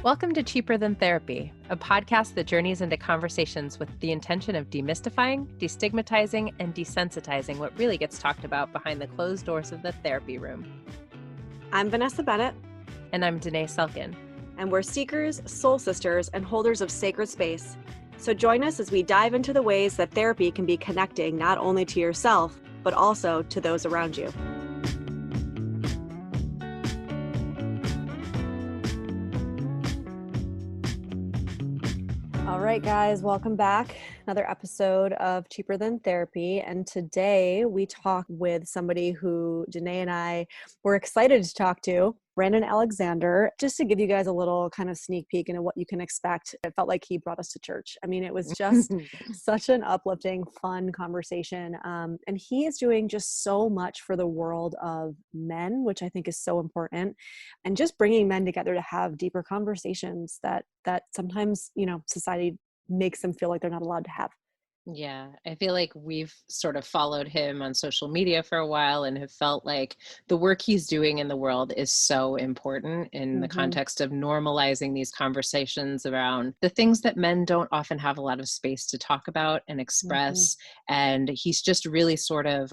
Welcome to Cheaper Than Therapy, a podcast that journeys into conversations with the intention of demystifying, destigmatizing, and desensitizing what really gets talked about behind the closed doors of the therapy room. I'm Vanessa Bennett. And I'm Dené Selkin. And we're seekers, soul sisters, and holders of sacred space. So join us as we dive into the ways that therapy can be connecting not only to yourself, but also to those around you. All right, guys, welcome back. Another episode of Cheaper Than Therapy. And today we talk with somebody who Dené and I were excited to talk to, Brandon Alexander. Just to give you guys a little kind of sneak peek into what you can expect, it felt like he brought us to church. I mean, it was just such an uplifting, fun conversation. And he is doing just so much for the world of men, which I think is so important. And just bringing men together to have deeper conversations that sometimes, society makes them feel like they're not allowed to have. Yeah, I feel like we've sort of followed him on social media for a while and have felt like the work he's doing in the world is so important in the context of normalizing these conversations around the things that men don't often have a lot of space to talk about and express. And he's just really sort of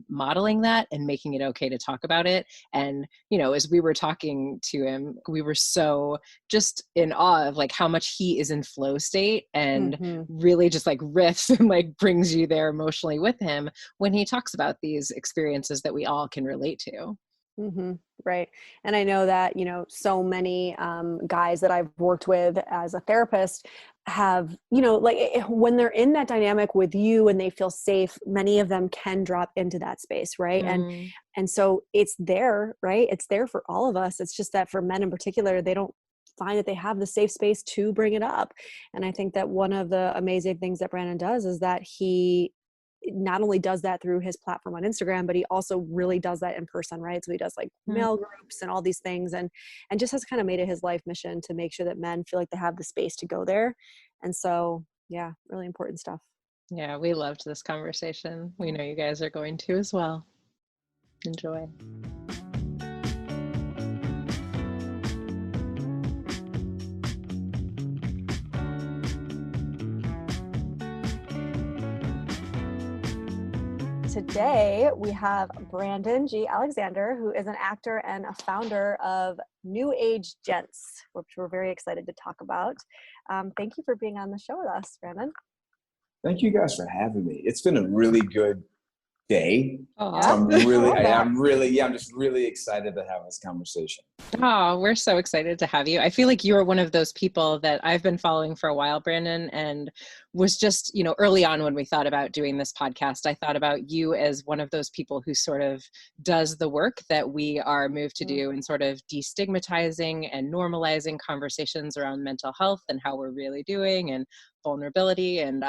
modeling that and making it okay to talk about it. And, as we were talking to him, we were so just in awe of like how much he is in flow state and really just like riffs and like brings you there emotionally with him when he talks about these experiences that we all can relate to. Right. And I know that, so many guys that I've worked with as a therapist have, when they're in that dynamic with you and they feel safe, many of them can drop into that space. Right. And so it's there, right? It's there for all of us. It's just that for men in particular, they don't find that they have the safe space to bring it up. And I think that one of the amazing things that Brandon does is that he not only does that through his platform on Instagram, but he also really does that in person, right? So he does like male groups and all these things and just has kind of made it his life mission to make sure that men feel like they have the space to go there. And so, yeah, really important stuff. Yeah, we loved this conversation. We know you guys are going to as well. Enjoy. Today, we have Brandon G. Alexander, who is an actor and a founder of New Age Gents, which we're very excited to talk about. Thank you for being on the show with us, Brandon. Thank you guys for having me. It's been a really good day. Oh, so I'm just really excited to have this conversation. Oh, we're so excited to have you. I feel like you're one of those people that I've been following for a while, Brandon, and was just, early on when we thought about doing this podcast, I thought about you as one of those people who sort of does the work that we are moved to do and sort of destigmatizing and normalizing conversations around mental health and how we're really doing and vulnerability. And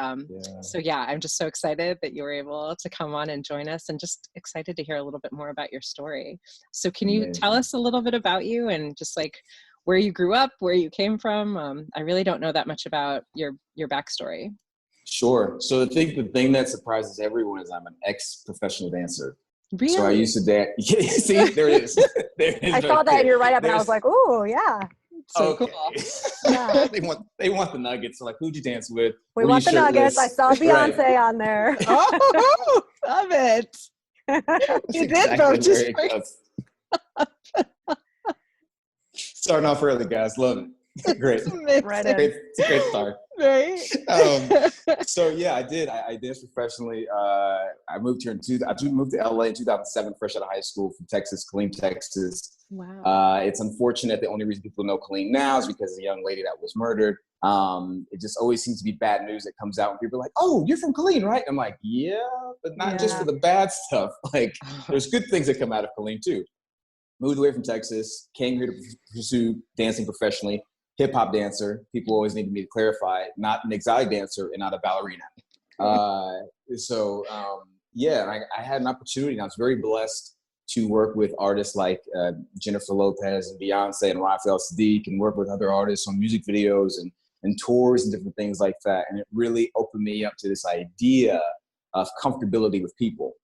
so, I'm just so excited that you were able to come on and join us and just excited to hear a little bit more about your story. So can you tell us a little bit about you and just like where you grew up, where you came from? I really don't know that much about your backstory. Sure. So I think the thing that surprises everyone is I'm an ex-professional dancer. Really? So I used to dance. See, there it is. I saw that in your write-up and I was like, oh, yeah. So cool. Yeah. they want the nuggets. So like, who'd you dance with? We want the nuggets. I saw Beyonce on there. Oh, love it. You did both just starting off early, guys. Love it. Great. It's a great start. Right. So I did. I danced professionally. I moved here I moved to LA in 2007, fresh out of high school from Texas, Killeen, Texas. Wow. It's unfortunate. The only reason people know Killeen now is because of the young lady that was murdered. It just always seems to be bad news that comes out when people are like, "Oh, you're from Killeen, right?" I'm like, "Yeah, but not just for the bad stuff. Like, there's good things that come out of Killeen too." Moved away from Texas, came here to pursue dancing professionally. Hip hop dancer. People always need me to clarify, not an exotic dancer and not a ballerina. I had an opportunity, and I was very blessed to work with artists like Jennifer Lopez and Beyonce and Raphael Sadiq, and work with other artists on music videos and tours and different things like that. And it really opened me up to this idea of comfortability with people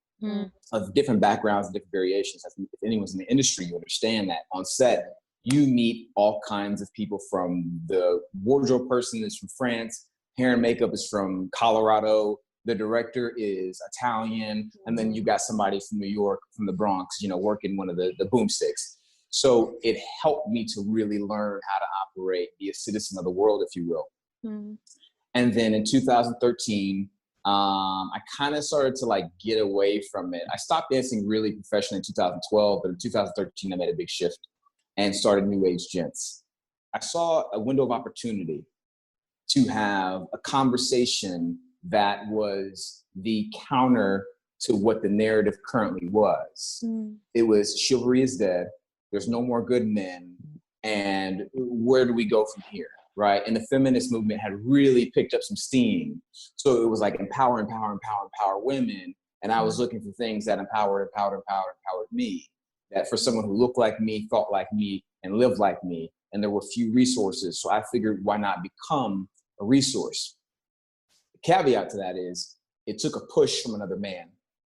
of different backgrounds and different variations. I think if anyone's in the industry, you understand that on set, you meet all kinds of people, from the wardrobe person is from France, hair and makeup is from Colorado, the director is Italian, and then you got somebody from New York, from the Bronx, working one of the boomsticks. So it helped me to really learn how to operate, be a citizen of the world, if you will. Mm. And then in 2013, I kind of started to get away from it. I stopped dancing really professionally in 2012, but in 2013, I made a big shift and started New Age Gents. I saw a window of opportunity to have a conversation that was the counter to what the narrative currently was. Mm. It was chivalry is dead. There's no more good men. And where do we go from here? Right. And the feminist movement had really picked up some steam. So it was like empower women. And I was looking for things that empowered me, that for someone who looked like me, thought like me, and lived like me. And there were few resources. So I figured, why not become a resource? The caveat to that is it took a push from another man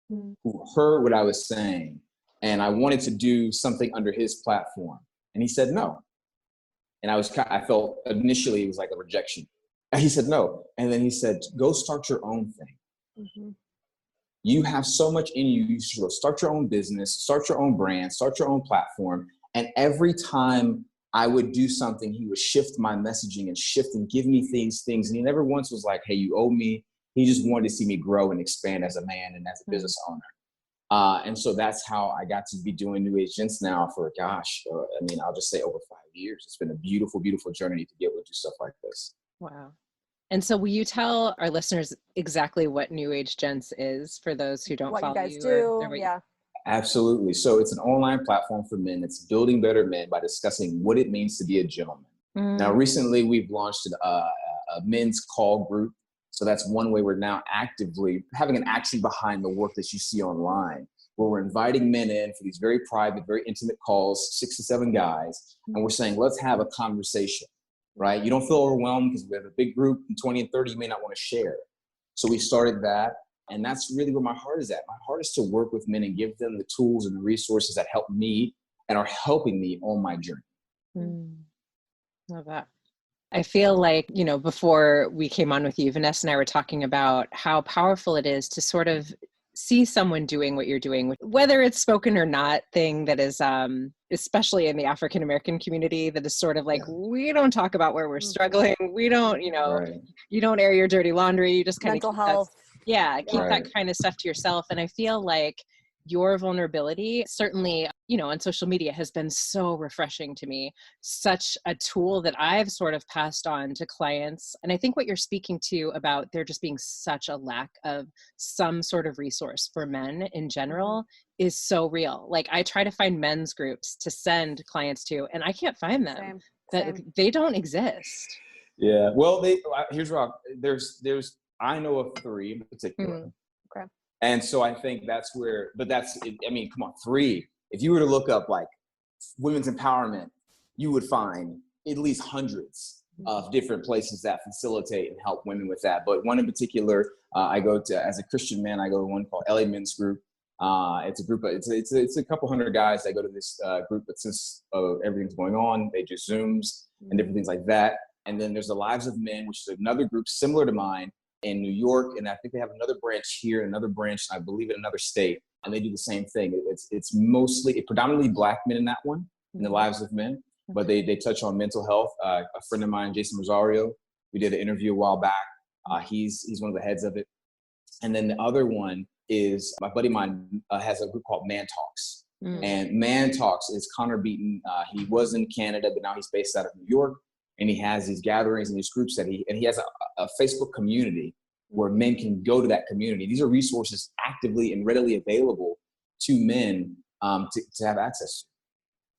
who heard what I was saying. And I wanted to do something under his platform. And he said no. And I felt initially it was like a rejection. And he said no. And then he said, go start your own thing. Mm-hmm. You have so much in you. You should go start your own business, start your own brand, start your own platform. And every time I would do something, he would shift my messaging and shift and give me things. And he never once was like, hey, you owe me. He just wanted to see me grow and expand as a man and as a business owner. And so that's how I got to be doing New Age Gents now for, I'll just say over 5 years. It's been a beautiful, beautiful journey to be able to do stuff like this. Wow. And so will you tell our listeners exactly what New Age Gents is for those who don't follow you? What you guys do, yeah. Absolutely. So it's an online platform for men. It's building better men by discussing what it means to be a gentleman. Now, recently we've launched a men's call group. So that's one way we're now actively having an action behind the work that you see online, where we're inviting men in for these very private, very intimate calls, 6 to 7 guys. And we're saying, let's have a conversation, right? You don't feel overwhelmed because we have a big group, and 20 and 30, you may not want to share. So we started that. And that's really where my heart is at. My heart is to work with men and give them the tools and the resources that help me and are helping me on my journey. Love that. I feel like, before we came on with you, Vanessa and I were talking about how powerful it is to sort of see someone doing what you're doing, whether it's spoken or not thing that is, especially in the African-American community, that is sort of like, we don't talk about where we're struggling. We don't, right. You don't air your dirty laundry. You just kind of mental health. Keep that kind of stuff to yourself. And I feel like your vulnerability, certainly, on social media, has been so refreshing to me. Such a tool that I've sort of passed on to clients. And I think what you're speaking to about there just being such a lack of some sort of resource for men in general is so real. Like, I try to find men's groups to send clients to, and I can't find them. Same. They don't exist. Yeah. Well, here's Rob. I know of 3 in particular. Okay. And so I think that's where, come on, 3. If you were to look up like women's empowerment, you would find at least hundreds of different places that facilitate and help women with that. But one in particular, I go to, as a Christian man, I go to one called LA Men's Group. It's a group of, it's a couple hundred guys that go to this group, but since everything's going on, they do Zooms and different things like that. And then there's the Lives of Men, which is another group similar to mine in New York. And I think they have another branch here, another branch, I believe, in another state. And they do the same thing. It's predominantly Black men in that one, in the Lives of Men, but they touch on mental health. A friend of mine, Jason Rosario, we did an interview a while back. He's one of the heads of it. And then the other one is my buddy of mine has a group called Man Talks. And Man Talks is Connor Beaton. He was in Canada, but now he's based out of New York. And he has these gatherings and these groups that he has a Facebook community where men can go to that community. These are resources actively and readily available to men to have access to.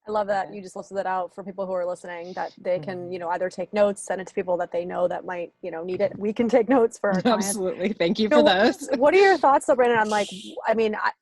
I love that you just listed that out for people who are listening, that they can, either take notes, send it to people that they know that might, need it. We can take notes for our clients. Absolutely. Thank you for those. What are your thoughts though, Brandon, on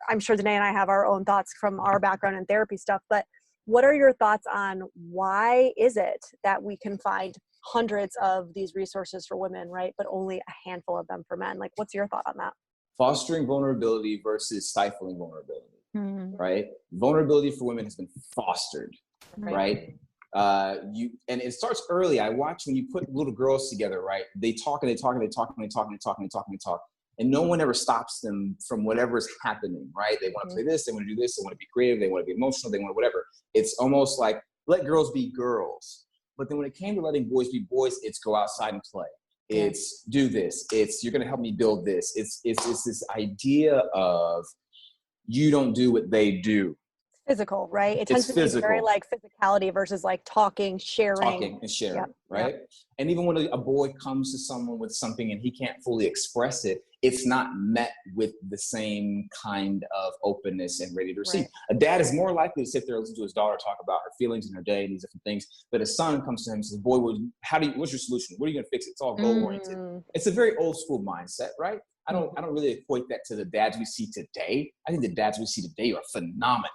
I'm sure Dené and I have our own thoughts from our background in therapy stuff, but what are your thoughts on why is it that we can find hundreds of these resources for women, right, but only a handful of them for men? Like, what's your thought on that? Fostering vulnerability versus stifling vulnerability, right? Vulnerability for women has been fostered, right? And it starts early. I watch when you put little girls together, right? They talk and they talk and they talk and they talk and they talk and they talk and they talk. And no one ever stops them from whatever's happening, right? They want to play this, they want to do this, they want to be creative, they want to be emotional, they want whatever. It's almost like let girls be girls. But then when it came to letting boys be boys, it's go outside and play. It's do this. It's you're going to help me build this. It's this idea of you don't do what they do. Physical, right? It tends to be very like physicality versus like talking, sharing. Right? And even when a boy comes to someone with something and he can't fully express it, it's not met with the same kind of openness and ready to receive. Right. A dad is more likely to sit there and listen to his daughter talk about her feelings in her day and these different things. But a son comes to him and says, boy, what's your solution? What are you going to fix? It's all goal oriented. It's a very old school mindset, right? I don't really equate that to the dads we see today. I think the dads we see today are phenomenal.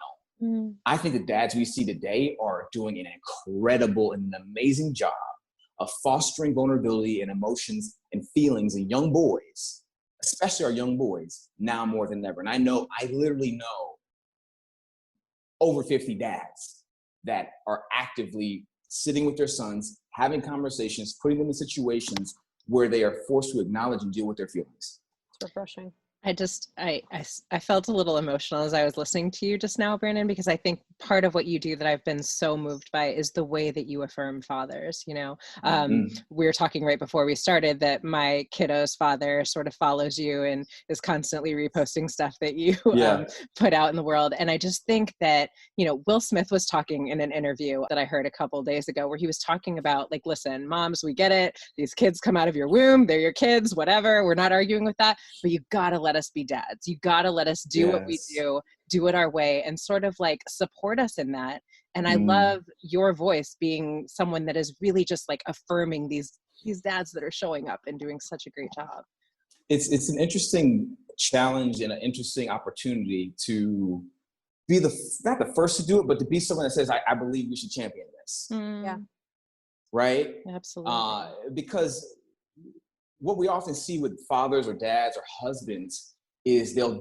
I think the dads we see today are doing an incredible and an amazing job of fostering vulnerability and emotions and feelings in young boys, especially our young boys, now more than ever. And I literally know over 50 dads that are actively sitting with their sons, having conversations, putting them in situations where they are forced to acknowledge and deal with their feelings. It's refreshing. I felt a little emotional as I was listening to you just now, Brandon, because I think part of what you do that I've been so moved by is the way that you affirm fathers. You know, we were talking right before we started that my kiddo's father sort of follows you and is constantly reposting stuff that you put out in the world. And I just think that, you know, Will Smith was talking in an interview that I heard a couple of days ago where he was talking about like, listen, moms, we get it. These kids come out of your womb. They're your kids, whatever. We're not arguing with that, but you gotta let us be dads. You gotta let us do what we do it our way, and sort of like support us in that. And I love your voice being someone that is really just like affirming these dads that are showing up and doing such a great job. It's an interesting challenge and an interesting opportunity to be not the first to do it, but to be someone that says, I believe we should champion this. Yeah. Right? Absolutely. Because what we often see with fathers or dads or husbands is they'll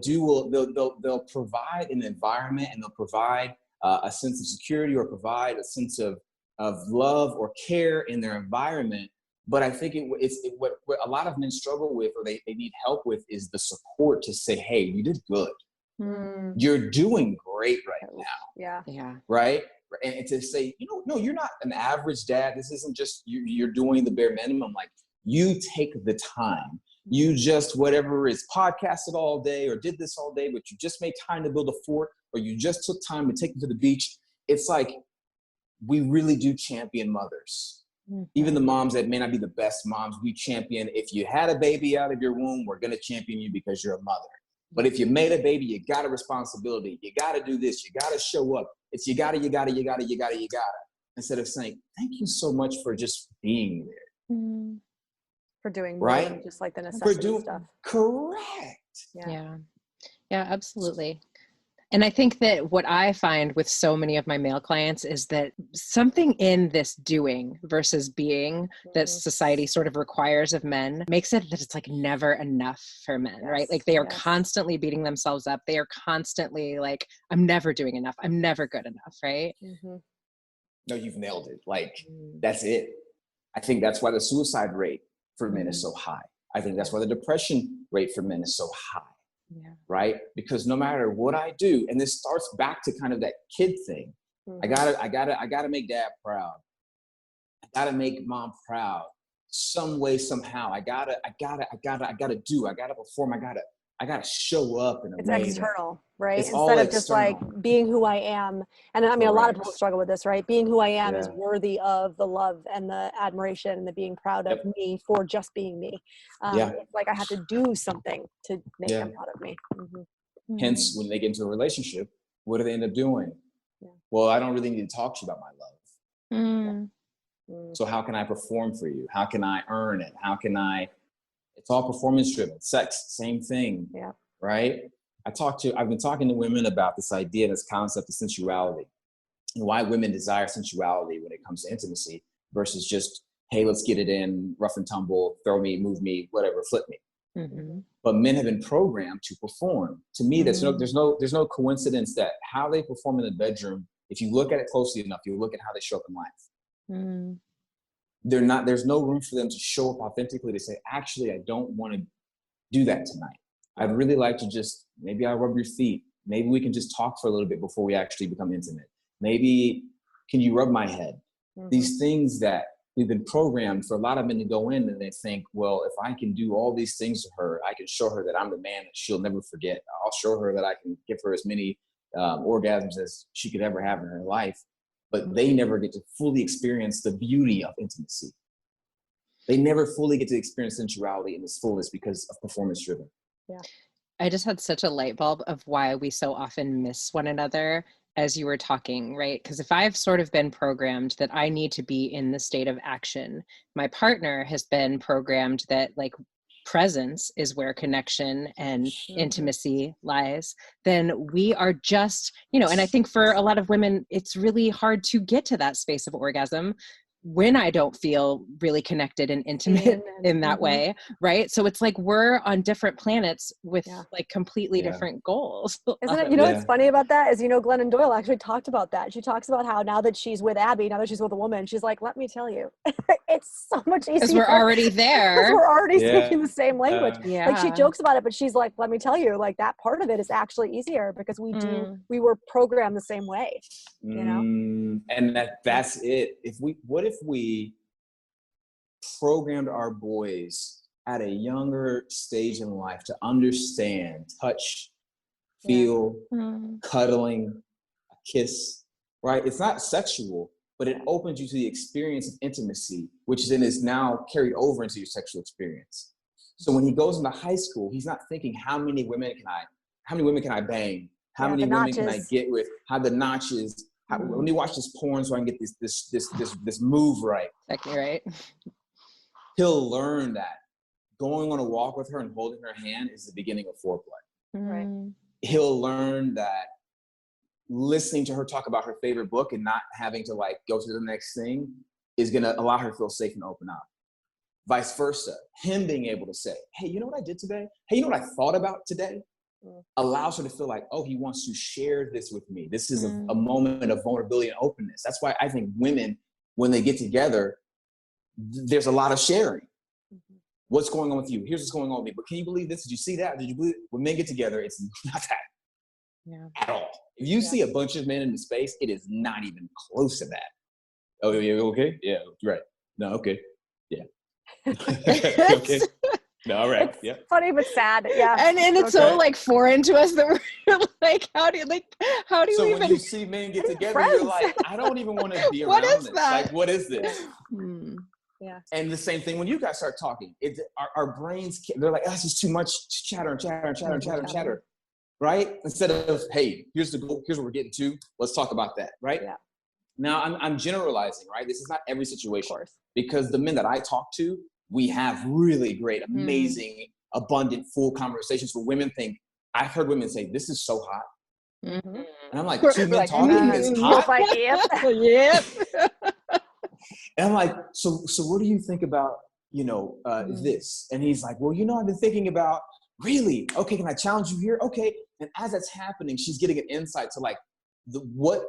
provide an environment and they'll provide a sense of security or provide a sense of love or care in their environment. But I think what a lot of men struggle with or they need help with is the support to say, hey, you did good. You're doing great right now. Yeah. Right? And to say, no, you're not an average dad. This isn't just you're doing the bare minimum. Like, you take the time. You just, whatever is podcasted all day or did this all day, but you just made time to build a fort or you just took time to take them to the beach. It's like, we really do champion mothers. Even the moms that may not be the best moms, we champion. If you had a baby out of your womb, we're going to champion you because you're a mother. But if you made a baby, you got a responsibility. You got to do this. You got to show up. It's you got to. Instead of saying, thank you so much for just being there. For doing more than just like the necessity stuff. Correct. Yeah, absolutely. And I think that what I find with so many of my male clients is that something in this doing versus being that society sort of requires of men makes it that it's like never enough for men, right? Like they are constantly beating themselves up. They are constantly like, I'm never doing enough. I'm never good enough, right? No, you've nailed it. Like, that's it. I think that's why the suicide rate for men is so high. I think that's why the depression rate for men is so high, right? Because no matter what I do, and this starts back to kind of that kid thing. I gotta make dad proud. I gotta make mom proud. Some way, somehow. I gotta perform. I gotta show up in a way. It's external, right? It's Instead of just like being who I am. And I mean, a lot of people struggle with this, right? Being who I am is worthy of the love and the admiration and the being proud of me for just being me. It's like I have to do something to make them proud of me. Hence, when they get into a relationship, what do they end up doing? Well, I don't really need to talk to you about my love. So how can I perform for you? How can I earn it? It's all performance driven. Sex, same thing. Right? I've been talking to women about this idea, this concept of sensuality and why women desire sensuality when it comes to intimacy versus just, hey, let's get it in, rough and tumble, throw me, move me, whatever, flip me. But men have been programmed to perform. To me, there's no coincidence that how they perform in the bedroom if you look at it closely enough, you look at how they show up in life. Mm. There's no room for them to show up authentically to say, actually, I don't want to do that tonight. I'd really like to just, maybe I'll rub your feet. Maybe we can just talk for a little bit before we actually become intimate. Maybe, can you rub my head? Mm-hmm. These things that we've been programmed for a lot of men to go in and they think, well, if I can do all these things to her, I can show her that I'm the man that she'll never forget. I'll show her that I can give her as many orgasms as she could ever have in her life. But they never get to fully experience the beauty of intimacy. They never fully get to experience sensuality in its fullest because of performance driven. Yeah. I just had such a light bulb of why we so often miss one another as you were talking, right? Because if I've sort of been programmed that I need to be in the state of action, my partner has been programmed that like presence is where connection and intimacy lies, then we are just, and I think for a lot of women, it's really hard to get to that space of orgasm when I don't feel really connected and intimate in that way, right? So it's like we're on different planets with like completely different goals. Isn't it? What's funny about that is, Glennon Doyle actually talked about that. She talks about how now that she's with Abby, now that she's with a woman, she's like, let me tell you, it's so much easier. Because we're already there. Because we're already speaking the same language. Yeah. Like she jokes about it, but she's like, let me tell you, like that part of it is actually easier because we were programmed the same way, And that's it. What if we programmed our boys at a younger stage in life to understand touch, feel, cuddling, a kiss, right? It's not sexual, but it opens you to the experience of intimacy, which then is now carried over into your sexual experience. So when he goes into high school, he's not thinking how many women can I bang? How many women can I get with? How the notches? Let me watch this porn so I can get this move right. Exactly right. He'll learn that going on a walk with her and holding her hand is the beginning of foreplay. Right. He'll learn that listening to her talk about her favorite book and not having to like go to the next thing is going to allow her to feel safe and open up. Vice versa. Him being able to say, hey, you know what I did today? Hey, you know what I thought about today? Allows her to feel like, oh, he wants to share this with me. This is a moment of vulnerability and openness. That's why I think women, when they get together, there's a lot of sharing. What's going on with you? Here's what's going on with me. But can you believe this? Did you see that? Did you believe it? When men get together, it's not that at all. If you see a bunch of men in the space, it is not even close to that. Oh, yeah, okay? Yeah, right. No, okay. Yeah. Okay. No, all right. It's funny but sad. Yeah. And it's so like foreign to us that we're like, how do you so even? When you see men get together, you're like, I don't even want to be around this. That? Like, what is this? Yeah. And the same thing when you guys start talking, our brains, they're like, oh, this is too much chatter, right? Instead of, hey, here's what we're getting to. Let's talk about that, right? Yeah. Now I'm generalizing, right? This is not every situation because the men that I talk to, we have really great, amazing, abundant, full conversations where women think, I've heard women say, this is so hot. And I'm like, two men talking is hot? Yep. And I'm like, so what do you think about, this? And he's like, well, I've been thinking about, really? Okay, can I challenge you here? Okay. And as that's happening, she's getting an insight to like, what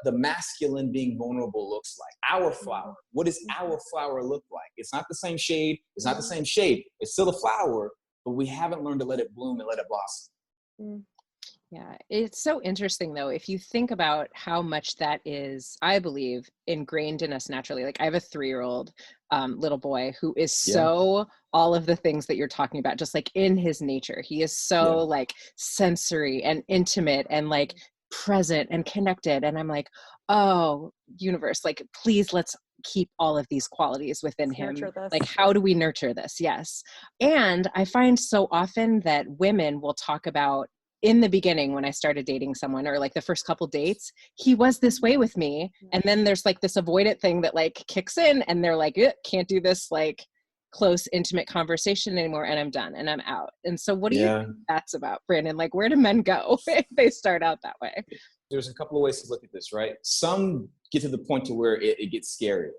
the masculine being vulnerable looks like. Our flower. What does our flower look like? It's not the same shade. It's not the same shape. It's still a flower, but we haven't learned to let it bloom and let it blossom. Yeah, it's so interesting though, if you think about how much that is, I believe, ingrained in us naturally. Like I have a 3-year-old little boy who is so all of the things that you're talking about, just like in his nature. He is so like sensory and intimate and like present and connected. And I'm like, oh, universe, like, please let's keep all of these qualities within him. Like, how do we nurture this? Yes. And I find so often that women will talk about, in the beginning when I started dating someone, or like the first couple dates, he was this way with me. And then there's like this avoidant thing that like kicks in and they're like, can't do this like close, intimate conversation anymore. And I'm done and I'm out. And so what do you think that's about, Brandon? Like, where do men go if they start out that way? There's a couple of ways to look at this, right? Some get to the point to where it gets scary.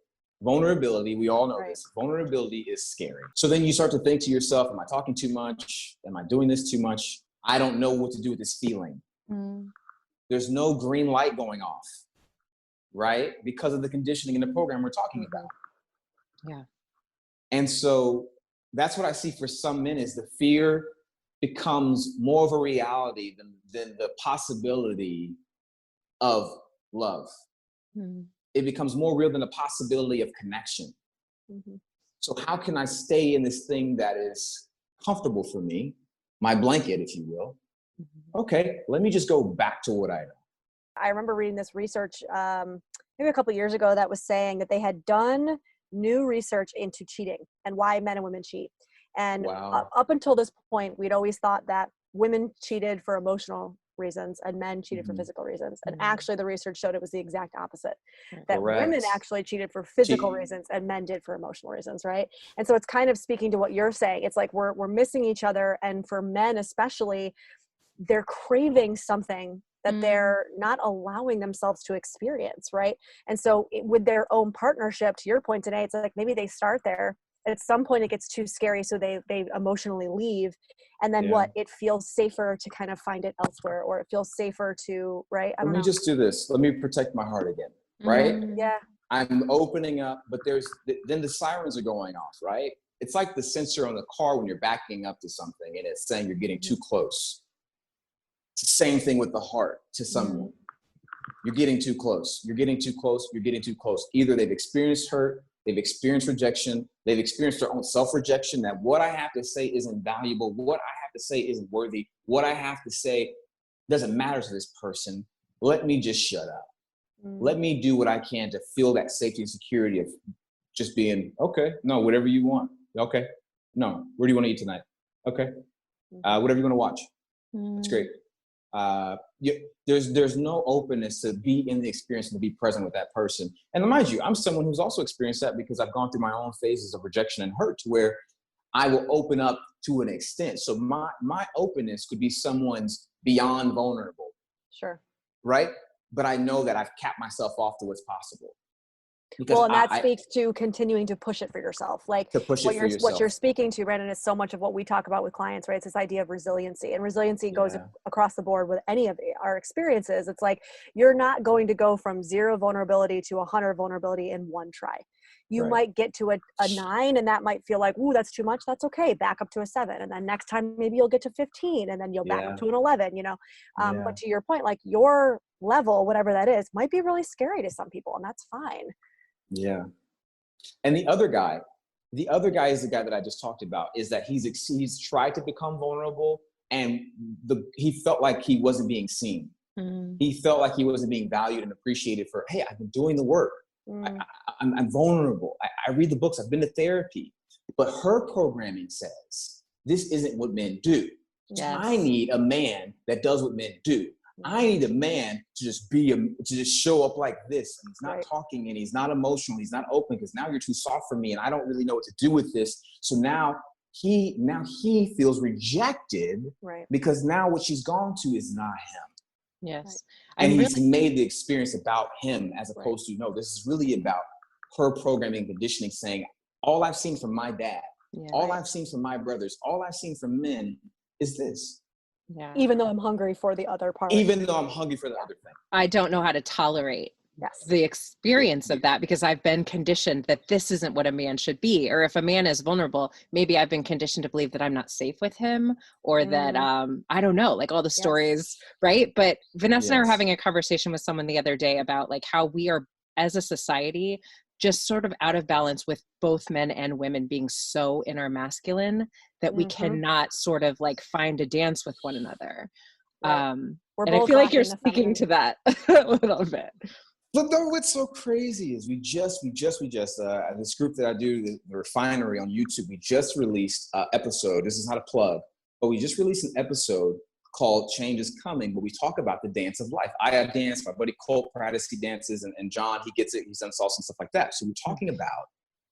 Vulnerability, we all know this. Vulnerability is scary. So then you start to think to yourself, am I talking too much? Am I doing this too much? I don't know what to do with this feeling. There's no green light going off. right? Because of the conditioning in the program we're talking about. Yeah. And so that's what I see for some men is the fear becomes more of a reality than the possibility of love. Mm-hmm. It becomes more real than the possibility of connection. Mm-hmm. So how can I stay in this thing that is comfortable for me, my blanket, if you will? Okay, let me just go back to what I know. I remember reading this research maybe a couple of years ago that was saying that they had done new research into cheating and why men and women cheat. And Wow. up until this point, we'd always thought that women cheated for emotional reasons and men cheated for physical reasons. And actually the research showed it was the exact opposite, that Correct. women actually cheated for physical reasons and men did for emotional reasons, right? And so it's kind of speaking to what you're saying. It's like we're missing each other, and for men especially, they're craving something that they're not allowing themselves to experience, right? And so with their own partnership, to your point today, it's like maybe they start there. At some point it gets too scary, so they emotionally leave, and then it feels safer to kind of find it elsewhere, or it feels safer to, right? Let me just do this. Let me protect my heart again, right? Yeah. I'm opening up, but then the sirens are going off, right? It's like the sensor on the car when you're backing up to something and it's saying you're getting too close. It's the same thing with the heart to someone. You're getting too close. You're getting too close. You're getting too close. Either they've experienced hurt, they've experienced rejection, they've experienced their own self-rejection, that what I have to say isn't valuable, what I have to say isn't worthy, what I have to say doesn't matter to this person. Let me just shut up. Let me do what I can to feel that safety and security of just being, okay, no, whatever you want. Okay, no, where do you want to eat tonight? Okay, whatever you want to watch. That's great. There's no openness to be in the experience and to be present with that person. And mind you, I'm someone who's also experienced that because I've gone through my own phases of rejection and hurt, to where I will open up to an extent. So my openness could be someone's beyond vulnerable. Sure. Right? But I know that I've capped myself off to what's possible. Because well, and that speaks to continuing to push it for yourself. Like to push it for yourself. What you're speaking to, Brandon, is so much of what we talk about with clients, right? It's this idea of resiliency, and resiliency goes across the board with any of our experiences. It's like, you're not going to go from 0 vulnerability to 100 vulnerability in one try. You might get to a 9, and that might feel like, ooh, that's too much. That's okay. Back up to a 7. And then next time, maybe you'll get to 15, and then you'll back up to an 11, you know? But to your point, like, your level, whatever that is, might be really scary to some people, and that's fine. Yeah. And the other guy is the guy that I just talked about, is that he's tried to become vulnerable, and he felt like he wasn't being seen. He felt like he wasn't being valued and appreciated for, hey, I've been doing the work. I'm vulnerable. I read the books. I've been to therapy. But her programming says, this isn't what men do. Yes. I need a man that does what men do. I need a man to just show up like this. And he's not talking, and he's not emotional. He's not open, because now you're too soft for me, and I don't really know what to do with this. So now he feels rejected, because now what she's gone to is not him. Yes. And he's made the experience about him, as opposed to, no, this is really about her programming, conditioning, saying, all I've seen from my dad, all I've seen from my brothers, all I've seen from men is this. Yeah. Even though I'm hungry for the other part. Even though I'm hungry for the other thing. I don't know how to tolerate the experience of that, because I've been conditioned that this isn't what a man should be. Or if a man is vulnerable, maybe I've been conditioned to believe that I'm not safe with him, or that, I don't know, like all the stories, right? But Vanessa and I were having a conversation with someone the other day about like how we are, as a society, just sort of out of balance with both men and women being so inner masculine that we cannot sort of like find a dance with one another. And I feel like you're speaking to that a little bit. But though what's so crazy is we just this group that I do, the Refinery on YouTube, we just released an episode. This is not a plug, but we just released an episode called Change is Coming, but we talk about the dance of life. I dance, my buddy Colt practices, he dances, and John, he gets it, he's done salsa and stuff like that. So we're talking about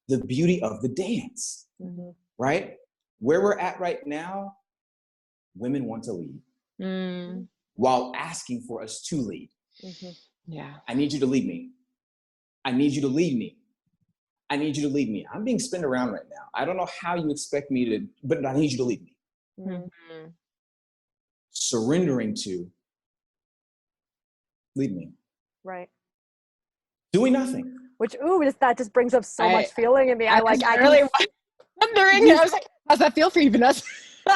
the beauty of the dance, right? Where we're at right now, women want to lead while asking for us to lead. Yeah. I need you to lead me. I need you to lead me. I need you to lead me. I'm being spun around right now. I don't know how you expect me to, but I need you to lead me. Surrendering to lead me. Right. Doing nothing. Which, that just brings up so much feeling in me. I really wondering. I was like, how's that feel for you, Vanessa?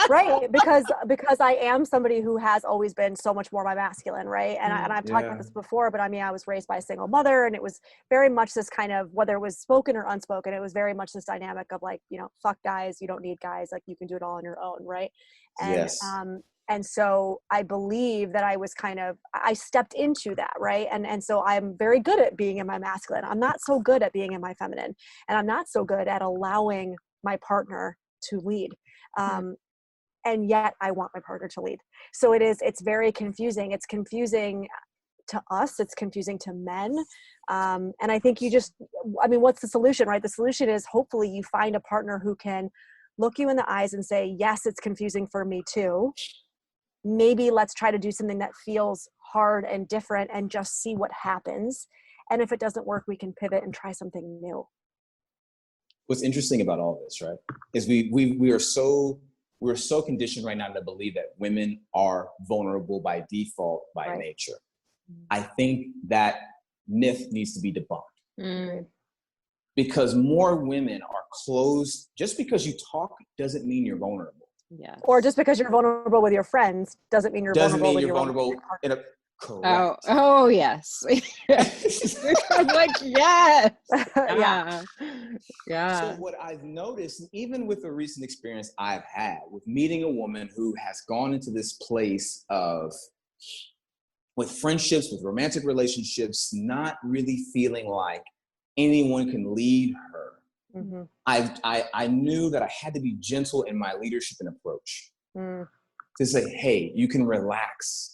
Right, because I am somebody who has always been so much more my masculine, right? And I've talked about this before, but I mean, I was raised by a single mother, and it was very much this kind of, whether it was spoken or unspoken, it was very much this dynamic of like, fuck guys, you don't need guys, like you can do it all on your own, right? And and so I believe that I stepped into that, right? And so I'm very good at being in my masculine. I'm not so good at being in my feminine, and I'm not so good at allowing my partner to lead. And yet I want my partner to lead. So it's very confusing. It's confusing to us. It's confusing to men. And I think what's the solution, right? The solution is hopefully you find a partner who can look you in the eyes and say, yes, it's confusing for me too. Maybe let's try to do something that feels hard and different and just see what happens. And if it doesn't work, we can pivot and try something new. What's interesting about all this, right, is we're so conditioned right now to believe that women are vulnerable by default, by nature. I think that myth needs to be debunked. Because more women are closed. Just because you talk doesn't mean you're vulnerable. Yeah. Or just because you're vulnerable with your friends doesn't mean you're vulnerable with your correct. Oh yes. I'm like, yes. Yeah. So what I've noticed, even with the recent experience I've had with meeting a woman who has gone into this place with friendships, with romantic relationships, not really feeling like anyone can lead her. Mm-hmm. I knew that I had to be gentle in my leadership and approach. To say, hey, you can relax.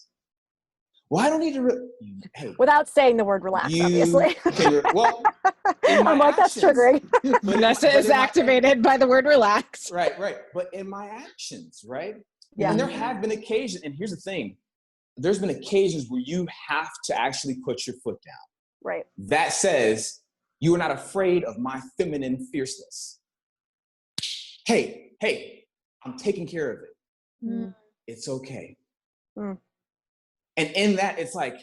Well, I don't need to. Hey, without saying the word relax, obviously. I'm like, that's triggering. Vanessa is activated by the word relax. Right. But in my actions, right? Yeah. And there have been occasions, and here's the thing. There's been occasions where you have to actually put your foot down. Right. That says, you are not afraid of my feminine fierceness. Hey, I'm taking care of it. It's okay. And in that, it's like,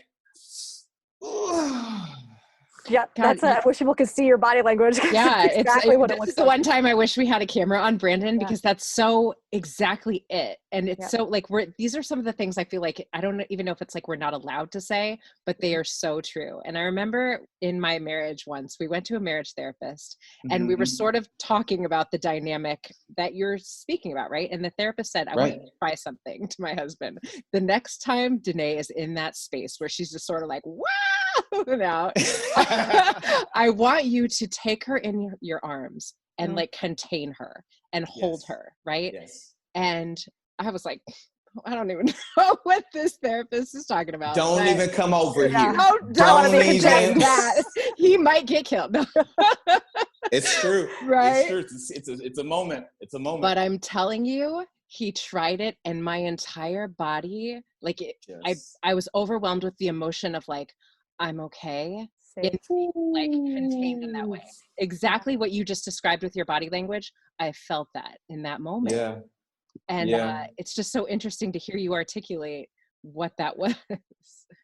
yeah, God, I wish people could see your body language. Yeah, that's exactly what it looks like. The one time I wish we had a camera on Brandon because that's so exactly it. And it's so like these are some of the things I feel like, I don't even know if it's like we're not allowed to say, but they are so true. And I remember in my marriage once, we went to a marriage therapist and we were sort of talking about the dynamic that you're speaking about, right? And the therapist said, I want you to try something to my husband. The next time Dené is in that space where she's just sort of like, wow, now I want you to take her in your arms and like contain her and hold her, right? Yes. And I was like, I don't even know what this therapist is talking about. Don't even come over here. Oh, don't even that. He might get killed. It's true. Right? It's true. It's a moment. It's a moment. But I'm telling you, he tried it and my entire body, like I was overwhelmed with the emotion of like, I'm okay. It's like contained in that way. Exactly what you just described with your body language. I felt that in that moment. Yeah. And it's just so interesting to hear you articulate what that was.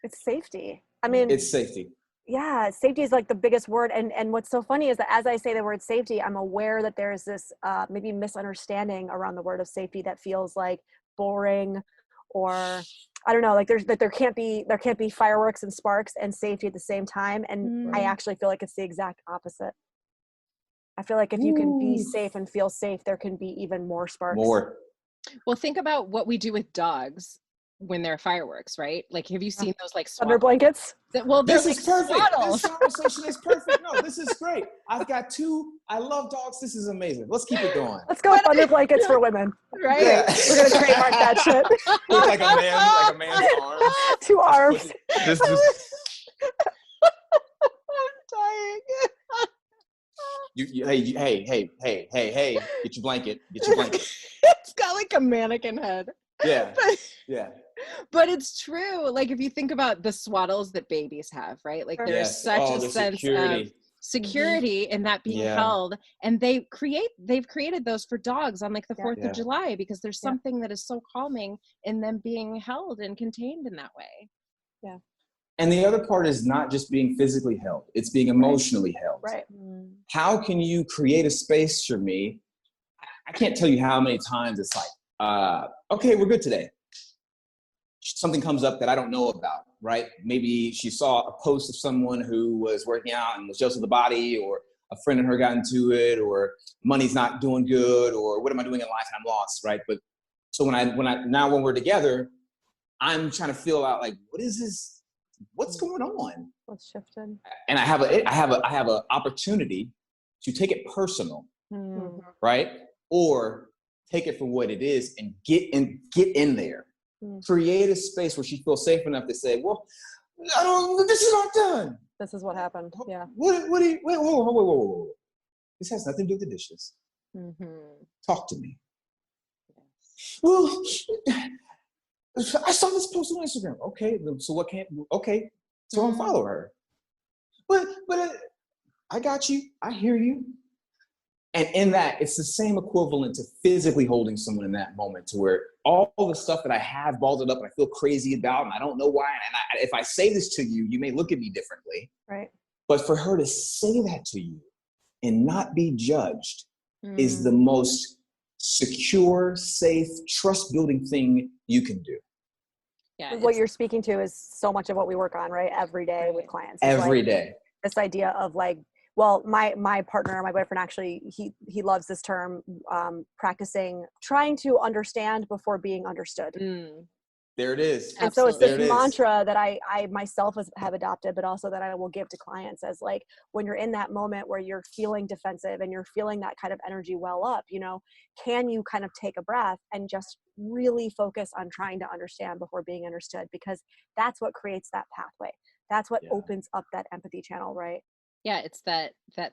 It's safety. I mean, it's safety. Yeah, safety is like the biggest word. And what's so funny is that as I say the word safety, I'm aware that there's this maybe misunderstanding around the word of safety that feels like boring, or I don't know, like there can't be fireworks and sparks and safety at the same time. And I actually feel like it's the exact opposite. I feel like if you can be safe and feel safe, there can be even more sparks. More. Well, think about what we do with dogs when they're fireworks, right? Like, have you seen those like under blankets? Well, this is like perfect. swaddles. This conversation is perfect. No, this is great. I've got two. I love dogs. This is amazing. Let's keep it going. Let's go with under blankets for women. Right? Yeah. We're gonna trademark that shit. With like a man's arms. 2 arms. This just. I'm dying. Hey, get your blanket. It's got like a mannequin head. Yeah. But it's true. Like if you think about the swaddles that babies have, right? Like there's such a sense of security in that being held. And they've created those for dogs on like the 4th of July because there's something that is so calming in them being held and contained in that way. Yeah. And the other part is not just being physically held, it's being emotionally held. Right. How can you create a space for me? I can't tell you how many times it's like, okay, we're good today. Something comes up that I don't know about, right? Maybe she saw a post of someone who was working out and was jealous of the body, or a friend of her got into it, or money's not doing good, or what am I doing in life and I'm lost, right? But so when we're together, I'm trying to feel out like, what is this? What's going on? What's shifted? And I have a opportunity to take it personal, right? Or take it for what it is and get in there. Create a space where she feels safe enough to say, well, this is not done. This is what happened. Yeah. What do you, whoa. This has nothing to do with the dishes. Talk to me. Well, I saw this post on Instagram. Okay, so so unfollow her. But I got you. I hear you. And in that, it's the same equivalent to physically holding someone in that moment, to where all the stuff that I have balled up and I feel crazy about, and I don't know why. And if I say this to you, you may look at me differently. Right. But for her to say that to you and not be judged is the most secure, safe, trust-building thing you can do. Yeah, what you're speaking to is so much of what we work on, right? Every day with clients. Every day. This idea of like, well, my partner, my boyfriend, actually, he loves this term, trying to understand before being understood. There it is. And so it's this mantra that I myself have adopted, but also that I will give to clients as like, when you're in that moment where you're feeling defensive and you're feeling that kind of energy well up, can you kind of take a breath and just really focus on trying to understand before being understood? Because that's what creates that pathway. That's what opens up that empathy channel, right? Yeah, it's that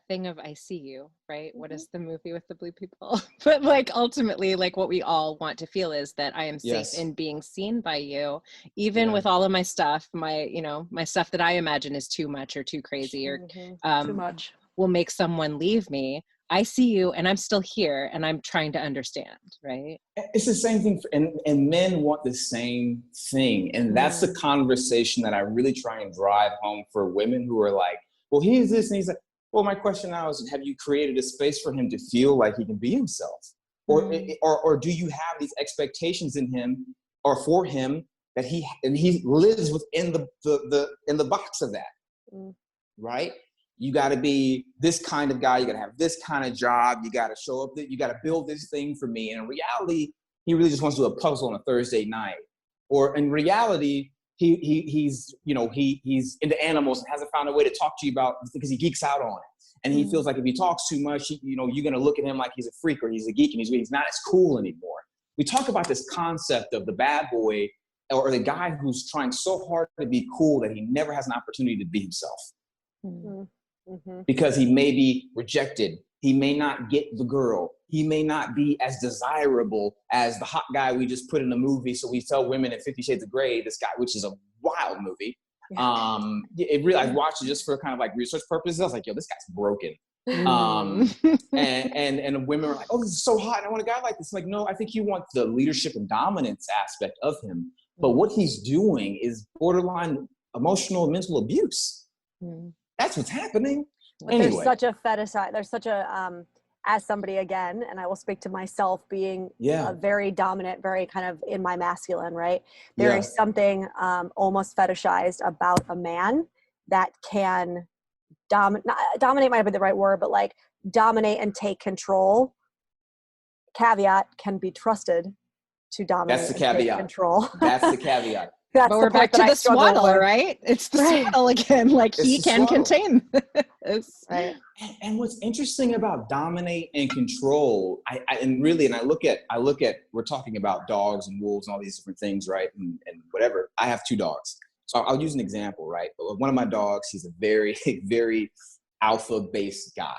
thing of I see you, right? What is the movie with the blue people? But like ultimately, like what we all want to feel is that I am safe in being seen by you, even with all of my stuff, my stuff that I imagine is too much or too crazy or too much will make someone leave me. I see you and I'm still here and I'm trying to understand, right? It's the same thing. And men want the same thing. And that's the conversation that I really try and drive home for women who are like, well, he's this, and he's like, well, my question now is, have you created a space for him to feel like he can be himself? Or do you have these expectations in him or for him that he lives within the box of that, right? You got to be this kind of guy. You got to have this kind of job. You got to show up. You got to build this thing for me. And in reality, he really just wants to do a puzzle on a Thursday night. Or in reality, he's into animals and hasn't found a way to talk to you about, because he geeks out on it. And he feels like if he talks too much, you're going to look at him like he's a freak or he's a geek and he's not as cool anymore. We talk about this concept of the bad boy or the guy who's trying so hard to be cool that he never has an opportunity to be himself. Because he may be rejected. He may not get the girl. He may not be as desirable as the hot guy we just put in a movie. So we tell women in 50 Shades of Grey, this guy, which is a wild movie. I watched it just for kind of like research purposes. I was like, yo, this guy's broken. And women were like, oh, this is so hot. I want a guy like this. I'm like, no, I think you want the leadership and dominance aspect of him. But what he's doing is borderline emotional and mental abuse. That's what's happening. Anyway. There's such a there's such a, as somebody again, and I will speak to myself being a very dominant, very kind of in my masculine, right? There is something almost fetishized about a man that can dominate might be the right word, but like dominate and take control. Caveat, can be trusted to dominate. That's the caveat. Take control. That's the caveat. That's but we're back to the swaddle, right? It's the swaddle again. Like he can contain this. Right. And what's interesting about dominate and control, I look at, we're talking about dogs and wolves and all these different things, right? And whatever. I have 2 dogs. So I'll use an example, right? One of my dogs, he's a very, very alpha-based guy.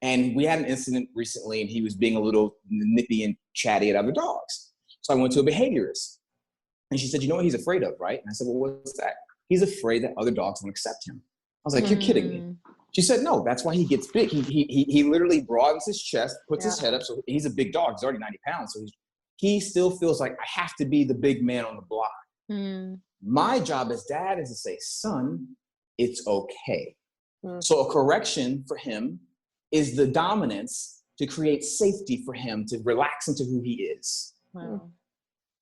And we had an incident recently and he was being a little nippy and chatty at other dogs. So I went to a behaviorist. And she said, you know what he's afraid of, right? And I said, well, what's that? He's afraid that other dogs won't accept him. I was like, you're kidding me. She said, no, that's why he gets big. He literally broadens his chest, puts his head up. So he's a big dog. He's already 90 pounds. So he still feels like I have to be the big man on the block. My job as dad is to say, son, it's okay. So a correction for him is the dominance to create safety for him to relax into who he is. Wow.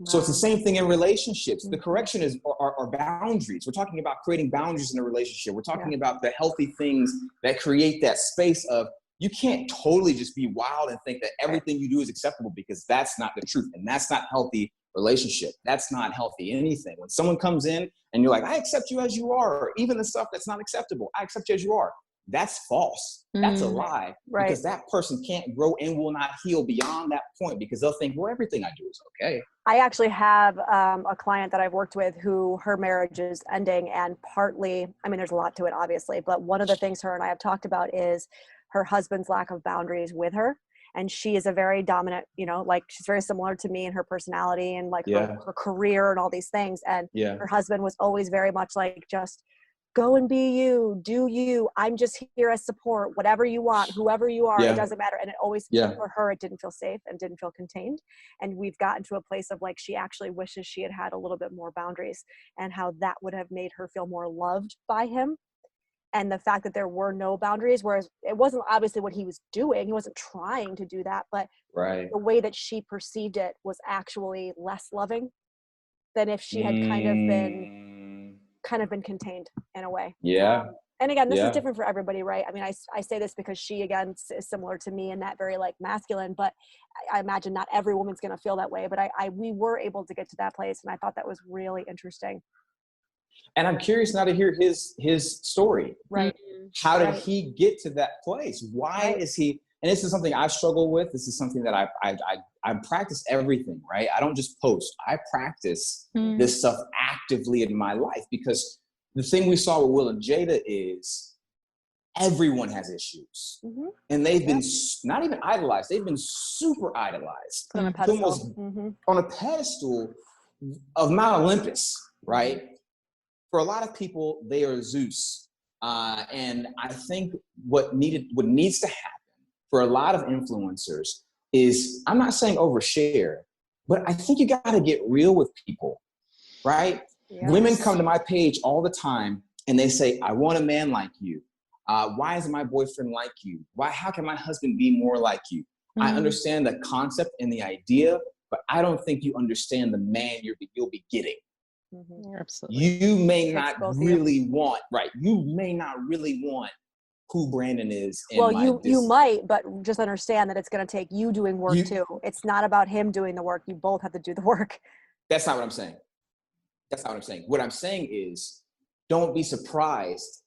So it's the same thing in relationships. The correction is are boundaries. We're talking about creating boundaries in a relationship. We're talking about the healthy things that create that space of, you can't totally just be wild and think that everything you do is acceptable, because that's not the truth. And that's not healthy relationship. That's not healthy anything. When someone comes in and you're like, I accept you as you are, or even the stuff that's not acceptable, I accept you as you are. That's false. That's a lie. Right. Because that person can't grow and will not heal beyond that point, because they'll think, well, everything I do is okay. I actually have a client that I've worked with who her marriage is ending, and partly, I mean, there's a lot to it, obviously, but one of the things her and I have talked about is her husband's lack of boundaries with her. And she is a very dominant, you know, like she's very similar to me in her personality and like her career and all these things. And her husband was always very much like, just go and be you, do you. I'm just here as support, whatever you want, whoever you are, it doesn't matter. And it always, for her, it didn't feel safe and didn't feel contained. And we've gotten to a place of like, she actually wishes she had had a little bit more boundaries, and how that would have made her feel more loved by him. And the fact that there were no boundaries, whereas it wasn't obviously what he was doing. He wasn't trying to do that, but the way that she perceived it was actually less loving than if she had kind of been contained in a way. And again, this is different for everybody, right? I mean, I say this because she, again, is similar to me in that very like masculine, but I imagine not every woman's going to feel that way, but we were able to get to that place. And I thought that was really interesting. And I'm curious now to hear his story. Right. How did he get to that place? Why is he, and this is something I struggle with. This is something that I practice everything, right? I don't just post. I practice this stuff actively in my life, because the thing we saw with Will and Jada is everyone has issues. And they've been not even idolized. They've been super idolized. On a pedestal. Almost on a pedestal of Mount Olympus, right? For a lot of people, they are Zeus. And I think what needs to happen for a lot of influencers is, I'm not saying overshare, but I think you got to get real with people, right? Yes. Women come to my page all the time and they say, I want a man like you. Why isn't my boyfriend like you? How can my husband be more like you? I understand the concept and the idea, but I don't think you understand the man you'll be getting. Absolutely. You may not really want, you may not really want who Brandon is. Well, you might, but just understand that it's going to take you doing work too. It's not about him doing the work. You both have to do the work. That's not what I'm saying. What I'm saying is, don't be surprised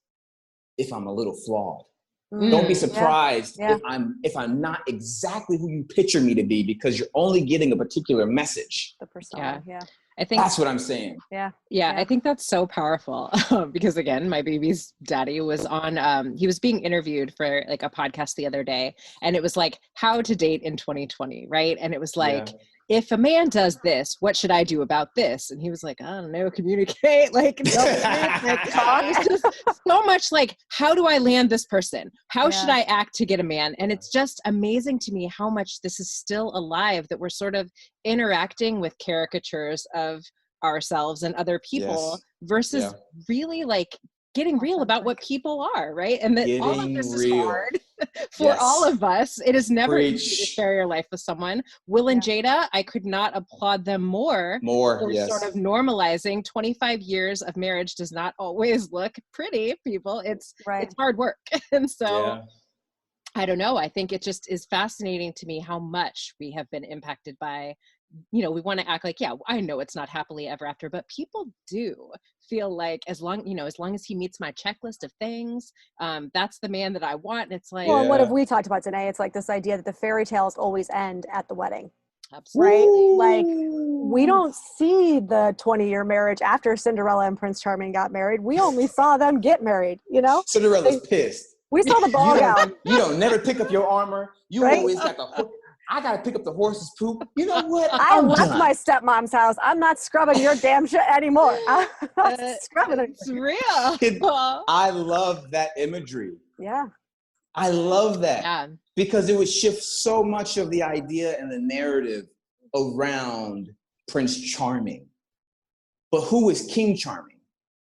if I'm a little flawed. Don't be surprised if I'm not exactly who you picture me to be, because you're only getting a particular message. The persona, I think that's what I'm saying. Yeah. I think that's so powerful because again, my baby's daddy was on, he was being interviewed for like a podcast the other day, and it was like how to date in 2020. Right. And it was like, if a man does this, what should I do about this? And he was like, I don't know, communicate, talk. It's just so much like, how do I land this person? How should I act to get a man? And it's just amazing to me how much this is still alive, that we're sort of interacting with caricatures of ourselves and other people versus really like getting real about what people are, right? And that all of this is hard for all of us. It is never easy to share your life with someone. Will and Jada, I could not applaud them more for sort of normalizing 25 years of marriage does not always look pretty, people. It's hard work. And so I don't know. I think it just is fascinating to me how much we have been impacted by, we want to act like, I know it's not happily ever after, but people do feel like as long as he meets my checklist of things, that's the man that I want. And it's like, well, what have we talked about today? It's like this idea that the fairy tales always end at the wedding. Absolutely. Right? Like, we don't see the 20-year marriage after Cinderella and Prince Charming got married. We only saw them get married, Cinderella's pissed. We saw the ball gown. You don't never pick up your armor. You always got the I got to pick up the horse's poop. You know what? I left my stepmom's house. I'm not scrubbing your damn shit anymore. I'm not scrubbing it. It's real. I love that imagery. Yeah. I love that. Because it would shift so much of the idea and the narrative around Prince Charming. But who is King Charming?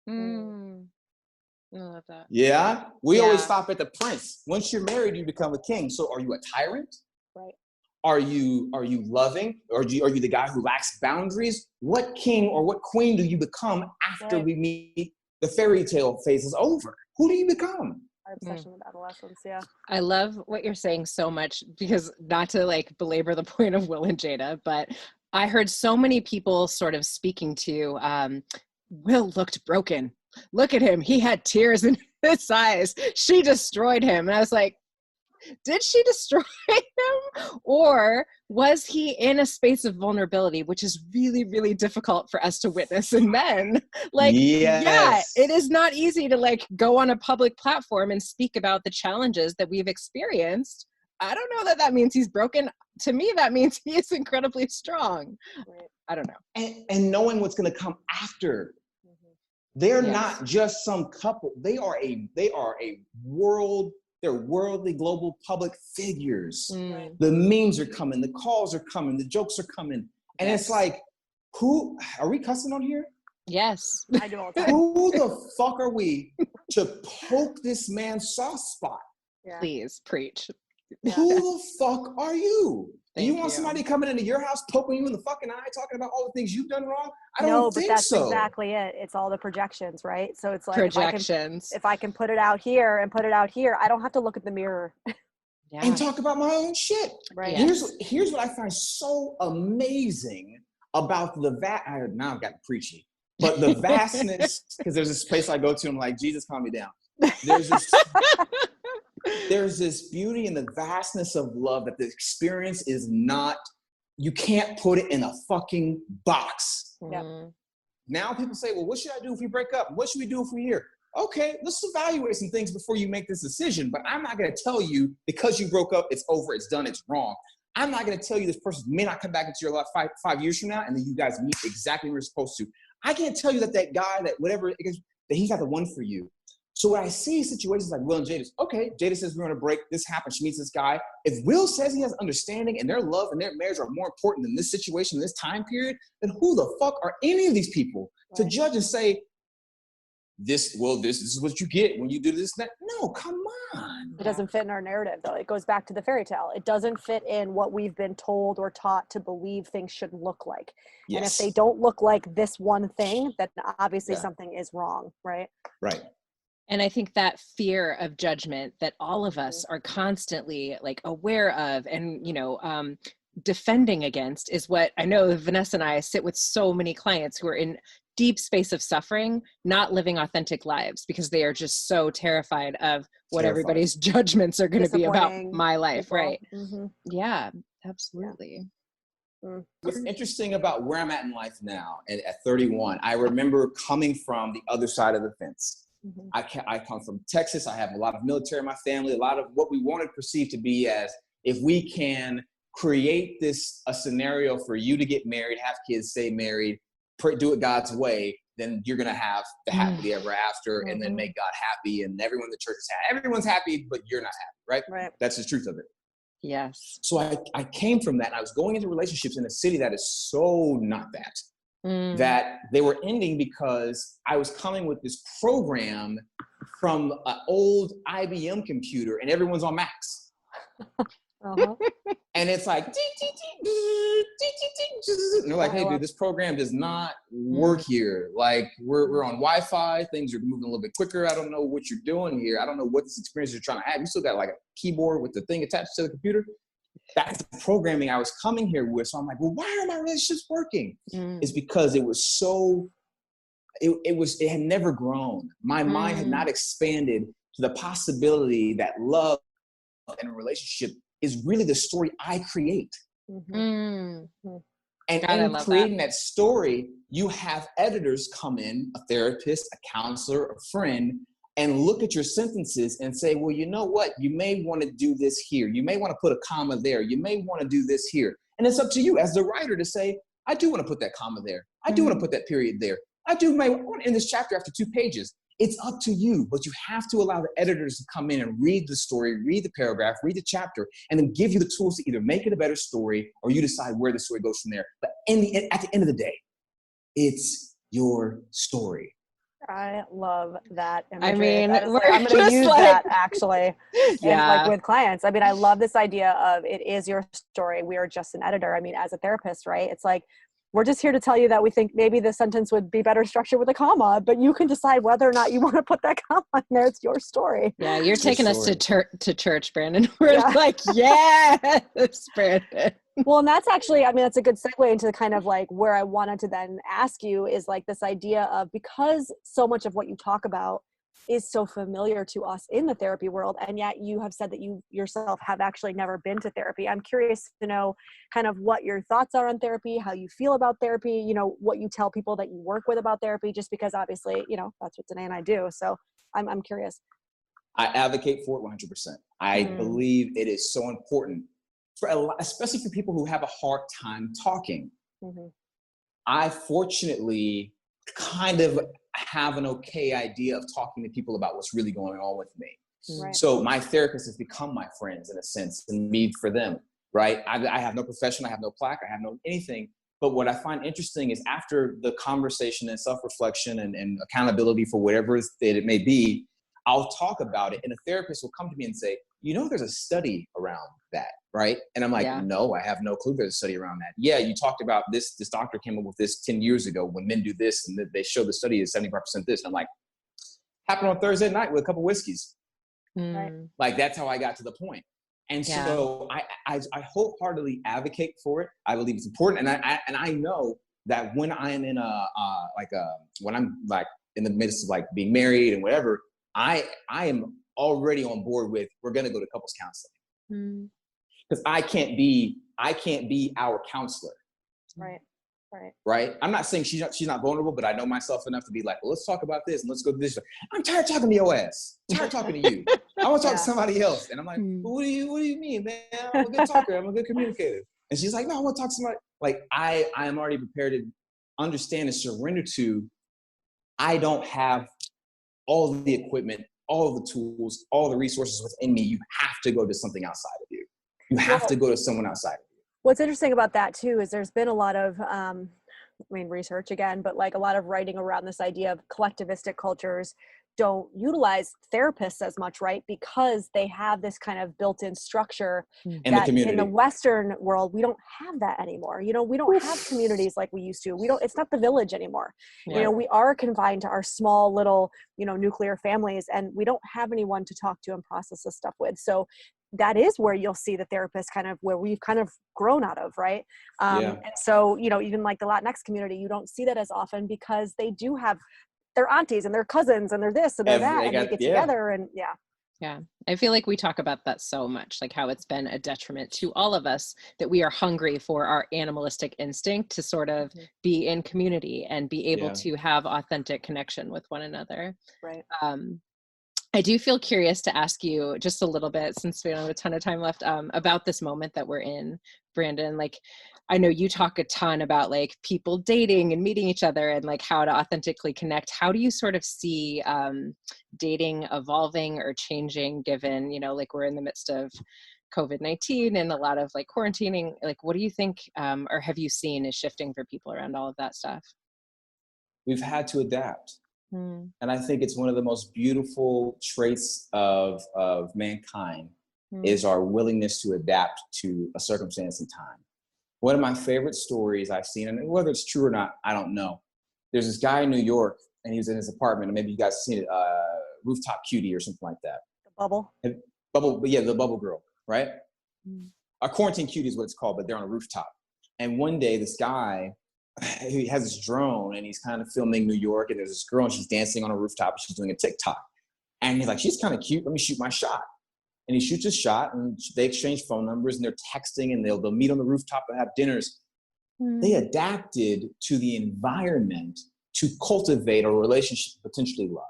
I love that. Yeah. We always stop at the prince. Once you're married, you become a king. So are you a tyrant? Right. Are you loving? Or are you the guy who lacks boundaries? What king or what queen do you become after we meet the fairy tale phase is over? Who do you become? Our obsession with adolescence, I love what you're saying so much, because not to like belabor the point of Will and Jada, but I heard so many people sort of speaking to Will looked broken. Look at him. He had tears in his eyes. She destroyed him. And I was like, did she destroy him? Or was he in a space of vulnerability, which is really, really difficult for us to witness in men? Like, yeah, it is not easy to like go on a public platform and speak about the challenges that we've experienced. I don't know that means he's broken. To me, that means he is incredibly strong. I don't know. And knowing what's going to come after. They're not just some couple. They are a world. They're worldly, global public figures. The memes are coming. The calls are coming. The jokes are coming. And it's like, who are we cussing on here? Yes. I do all the time. Who the fuck are we to poke this man's soft spot? Please preach. Who the fuck are you? Thank you want somebody coming into your house, poking you in the fucking eye, talking about all the things you've done wrong? I don't think but that's so. exactly it. It's all the projections, right? So it's like projections. If I can put it out here and put it out here, I don't have to look at the mirror. And talk about my own shit. Right. Here's what I find so amazing about now I've got preachy, but the vastness, because there's this place I go to, I'm like, Jesus, calm me down. There's this beauty in the vastness of love that the experience is not, you can't put it in a fucking box. Now people say, well, what should I do if we break up? What should we do if we're here? Okay, let's evaluate some things before you make this decision. But I'm not going to tell you because you broke up, it's over, it's done, it's wrong. I'm not going to tell you this person may not come back into your life five years from now and then you guys meet exactly where you're supposed to. I can't tell you that guy, that whatever, that he's not the one for you. So when I see situations like Will and Jada, okay, Jada says we're on a break, this happens, she meets this guy. If Will says he has understanding and their love and their marriage are more important than this situation, this time period, then who the fuck are any of these people to judge and say, this is what you get when you do this, that? No, come on. It doesn't fit in our narrative, though. It goes back to the fairy tale. It doesn't fit in what we've been told or taught to believe things should look like. Yes. And if they don't look like this one thing, then obviously something is wrong, right? Right. And I think that fear of judgment that all of us are constantly like aware of and, defending against is what I know Vanessa and I sit with so many clients who are in deep space of suffering, not living authentic lives because they are just so terrified of what everybody's judgments are going to be about my life. People. Right. Mm-hmm. Yeah, absolutely. Yeah. What's interesting about where I'm at in life now at 31, I remember coming from the other side of the fence. Mm-hmm. I come from Texas. I have a lot of military in my family, a lot of what we wanted to perceive to be as if we can create a scenario for you to get married, have kids, stay married, do it God's way, then you're going to have the happily ever after and then make God happy and everyone in the church is happy. Everyone's happy, but you're not happy, right? That's the truth of it. Yes. So I came from that. And I was going into relationships in a city that is so not that. That they were ending because I was coming with this program from an old IBM computer and everyone's on Macs. And it's like, and they're like, hey, dude, this program does not work here. Like, we're on Wi-Fi. Things are moving a little bit quicker. I don't know what you're doing here. I don't know what this experience you're trying to have. You still got like a keyboard with the thing attached to the computer. That's the programming I was coming here with. So I'm like, well, why are my relationships working? It's because it was so, it had never grown. My mind had not expanded to the possibility that love and a relationship is really the story I create. And in creating that story, you have editors come in, a therapist, a counselor, a friend, and look at your sentences and say, well, you know what? You may want to do this here. You may want to put a comma there. You may want to do this here. And it's up to you as the writer to say, I do want to put that comma there. I do want to put that period there. I want to end this chapter after 2 pages. It's up to you, but you have to allow the editors to come in and read the story, read the paragraph, read the chapter, and then give you the tools to either make it a better story or you decide where the story goes from there. But at the end of the day, it's your story. I love that imagery. I mean, I'm going to use that actually. Yeah. And like with clients. I mean, I love this idea of it is your story. We are just an editor. I mean, as a therapist, right? It's like, we're just here to tell you that we think maybe the sentence would be better structured with a comma, but you can decide whether or not you want to put that comma in there. It's your story. Yeah, you're taking us to church, Brandon. We're like, yes, Brandon. Well, and that's actually, I mean, that's a good segue into kind of like where I wanted to then ask you is like this idea of, because so much of what you talk about is so familiar to us in the therapy world, and yet you have said that you yourself have actually never been to therapy. I'm curious to know kind of what your thoughts are on therapy, how you feel about therapy, you know, what you tell people that you work with about therapy, just because obviously, you know, that's what Dené and I do. So I'm curious. I advocate for it 100%. I believe it is so important, especially for people who have a hard time talking. Mm-hmm. I fortunately kind of have an okay idea of talking to people about what's really going on with me. Right. So my therapist has become my friends in a sense, and me for them, right? I have no profession, I have no plaque, I have no anything. But what I find interesting is after the conversation and self-reflection and accountability for whatever it may be, I'll talk about it, and a therapist will come to me and say, you know, there's a study around that, right? And I'm like, no, I have no clue there's a study around that. Yeah, you talked about this doctor came up with this 10 years ago when men do this, and they show the study is 75% this. And I'm like, happened on Thursday night with a couple whiskeys. Right? Like, that's how I got to the point. And so I wholeheartedly advocate for it. I believe it's important. And I know that when I am in when I'm like in the midst of like being married and whatever, I am already on board with, we're going to go to couples counseling. Because I can't be our counselor. Right. I'm not saying she's not vulnerable, but I know myself enough to be like, well, let's talk about this and let's go to this. I'm tired of talking to your ass. I'm tired of talking to you. I want to talk to somebody else. And I'm like, well, what do you mean, man? I'm a good talker. I'm a good communicator. And she's like, no, I want to talk to somebody. Like, I am already prepared to understand and surrender to, I don't have all the equipment, all the tools, all the resources within me. You have to go to something outside of you. You have to go to someone outside of you. What's interesting about that too is there's been a lot of, research again, but like a lot of writing around this idea of collectivistic cultures don't utilize therapists as much, right? Because they have this kind of built-in structure that in the Western world, we don't have that anymore. You know, we don't have communities like we used to. It's not the village anymore. Yeah. You know, we are confined to our small little, nuclear families, and we don't have anyone to talk to and process this stuff with. So that is where you'll see the therapist kind of where we've kind of grown out of, right? And so, even like the Latinx community, you don't see that as often because they do have their aunties and their cousins and they're this and they're that, and they get together and Yeah. I feel like we talk about that so much, like how it's been a detriment to all of us that we are hungry for our animalistic instinct to sort of be in community and be able to have authentic connection with one another. Right. I do feel curious to ask you just a little bit, since we don't have a ton of time left, about this moment that we're in, Brandon. Like, I know you talk a ton about like people dating and meeting each other and like how to authentically connect. How do you sort of see dating evolving or changing given, like we're in the midst of COVID-19 and a lot of like quarantining? Like, what do you think or have you seen is shifting for people around all of that stuff? We've had to adapt. And I think it's one of the most beautiful traits of mankind is our willingness to adapt to a circumstance and time. One of my favorite stories I've seen, and whether it's true or not, I don't know. There's this guy in New York, and he was in his apartment, and maybe you guys have seen it, Rooftop Cutie or something like that. The bubble? The bubble girl, right? A quarantine cutie is what it's called, but they're on a rooftop. And one day, this guy, he has this drone and he's kind of filming New York, and there's this girl and she's dancing on a rooftop and she's doing a TikTok. And he's like, she's kind of cute. Let me shoot my shot. And he shoots his shot and they exchange phone numbers and they're texting and they'll meet on the rooftop and have dinners. They adapted to the environment to cultivate a relationship, potentially love.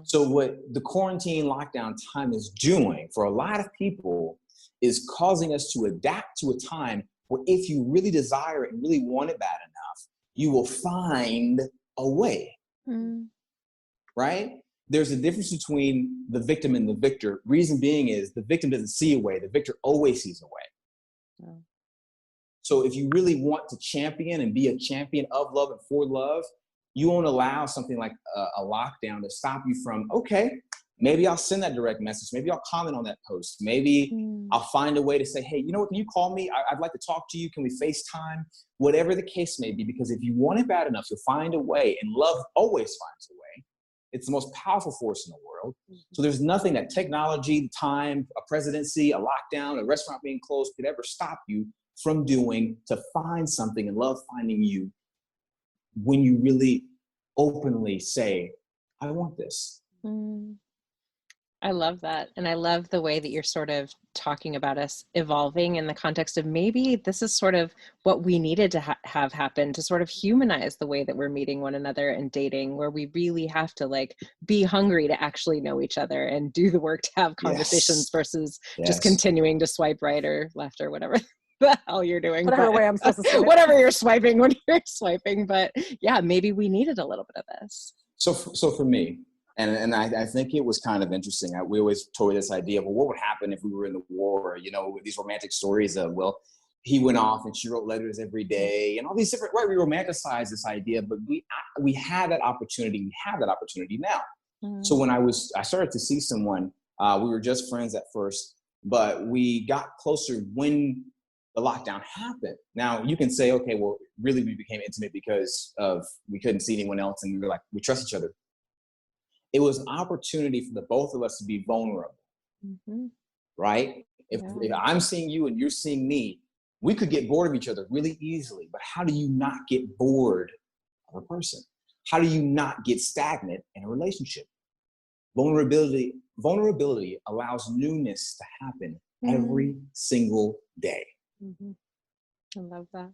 So what the quarantine lockdown time is doing for a lot of people is causing us to adapt to a time where if you really desire it and really want it bad enough, you will find a way, right? There's a difference between the victim and the victor. Reason being is the victim doesn't see a way. The victor always sees a way. So if you really want to champion and be a champion of love and for love, you won't allow something like a lockdown to stop you from, okay, maybe I'll send that direct message. Maybe I'll comment on that post. Maybe I'll find a way to say, hey, you know what, can you call me? I'd like to talk to you. Can we FaceTime? Whatever the case may be, because if you want it bad enough, you'll find a way, and love always finds a way. It's the most powerful force in the world. So there's nothing that technology, time, a presidency, a lockdown, a restaurant being closed could ever stop you from doing to find something, and love finding you when you really openly say, I want this. I love that. And I love the way that you're sort of talking about us evolving in the context of maybe this is sort of what we needed to have happen to sort of humanize the way that we're meeting one another and dating, where we really have to like be hungry to actually know each other and do the work to have conversations versus just continuing to swipe right or left or whatever the hell you're doing. Whatever way I'm supposed to swipe. Whatever you're swiping when you're swiping. But yeah, maybe we needed a little bit of this. So for me, and I think it was kind of interesting. We always toyed this idea of, well, what would happen if we were in the war? You know, these romantic stories of, well, he went off and she wrote letters every day and all these different, right? We romanticize this idea, but we had that opportunity. We have that opportunity now. So when I started to see someone, we were just friends at first, but we got closer when the lockdown happened. Now you can say, okay, well, really we became intimate because we couldn't see anyone else and we were like, we trust each other. It was an opportunity for the both of us to be vulnerable, right? If I'm seeing you and you're seeing me, we could get bored of each other really easily, but how do you not get bored of a person? How do you not get stagnant in a relationship? Vulnerability allows newness to happen every single day. I love that.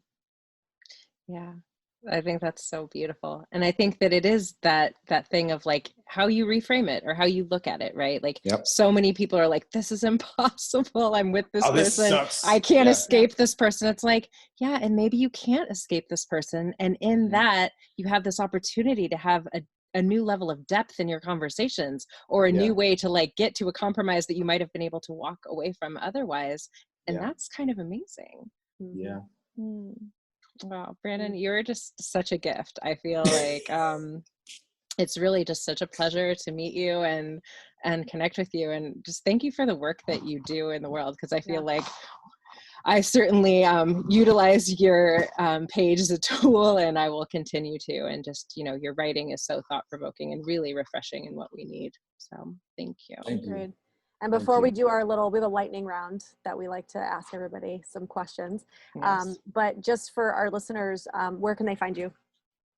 Yeah. I think that's so beautiful. And I think that it is that thing of like how you reframe it or how you look at it, right? Like so many people are like, this is impossible. I'm with this person. I can't escape this person. It's like, yeah. And maybe you can't escape this person. And in that you have this opportunity to have a new level of depth in your conversations or a new way to like get to a compromise that you might have been able to walk away from otherwise. And that's kind of amazing. Yeah. Wow, Brandon, you're just such a gift. I feel like it's really just such a pleasure to meet you and connect with you, and just thank you for the work that you do in the world, because I feel like I certainly utilize your page as a tool, and I will continue to. And just, you know, your writing is so thought-provoking and really refreshing in what we need. So thank you. Thank you. Great. And before we do we have a lightning round that we like to ask everybody some questions. Yes. But just for our listeners, where can they find you?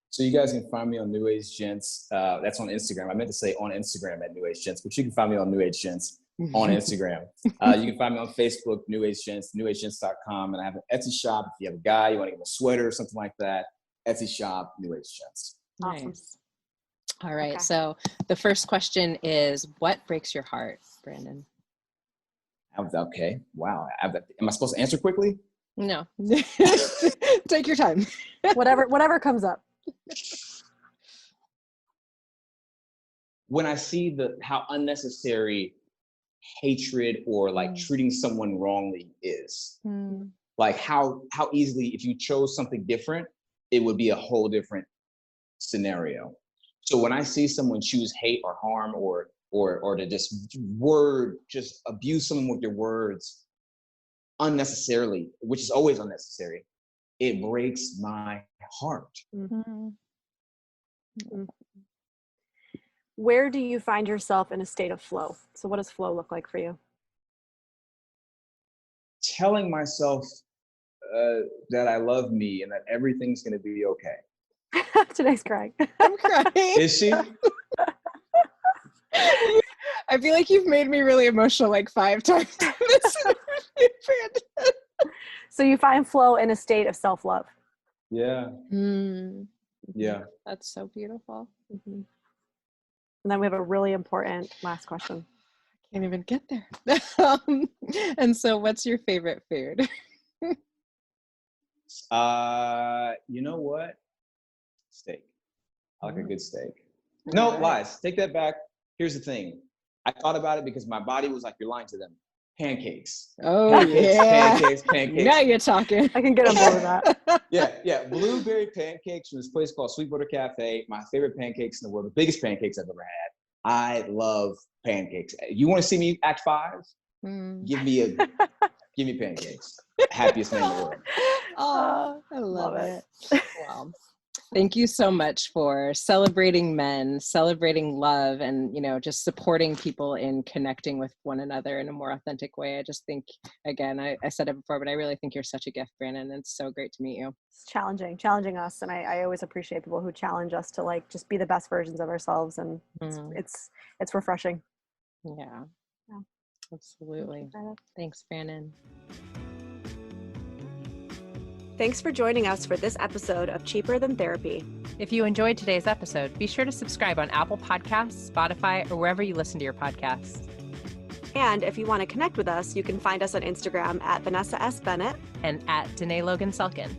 So you guys can find me on New Age Gents. That's on Instagram. I meant to say on Instagram at New Age Gents, but you can find me on New Age Gents on Instagram. You can find me on Facebook, New Age Gents, newagegents.com. And I have an Etsy shop. If you have a guy, you want to give him a sweater or something like that, Etsy shop, New Age Gents. Awesome. Nice. All right. Okay. So the first question is, what breaks your heart, Brandon? Okay. Wow. Am I supposed to answer quickly? No. Take your time. Whatever comes up. When I see how unnecessary hatred or like treating someone wrongly is, like how easily, if you chose something different, it would be a whole different scenario. So when I see someone choose hate or harm or to just abuse someone with your words unnecessarily, which is always unnecessary, it breaks my heart. Where do you find yourself in a state of flow? So what does flow look like for you? Telling myself that I love me and that everything's going to be okay. Today's crying. I'm crying. Is she? I feel like you've made me really emotional like 5 times. So you find flow in a state of self-love. Yeah. Yeah. That's so beautiful. And then we have a really important last question. I can't even get there. And so what's your favorite food? You know what? Steak. I like a good steak. No, lies. Take that back. Here's the thing. I thought about it because my body was like, you're lying to them. pancakes. Oh, yeah. Pancakes. Now you're talking. I can get on board with that. Yeah. Blueberry pancakes from this place called Sweetwater Cafe. My favorite pancakes in the world. The biggest pancakes I've ever had. I love pancakes. You want to see me act 5? Give me pancakes. Happiest man in the world. Oh, I love it. Wow. Thank you so much for celebrating men, celebrating love, and, just supporting people in connecting with one another in a more authentic way. I just think, again, I said it before, but I really think you're such a gift, Brandon. And it's so great to meet you. It's challenging us. And I always appreciate people who challenge us to just be the best versions of ourselves. And it's refreshing. Yeah, absolutely. Thanks, Brandon. Thanks for joining us for this episode of Cheaper Than Therapy. If you enjoyed today's episode, be sure to subscribe on Apple Podcasts, Spotify, or wherever you listen to your podcasts. And if you want to connect with us, you can find us on Instagram at Vanessa S. Bennett and at Dené Logan Selkin.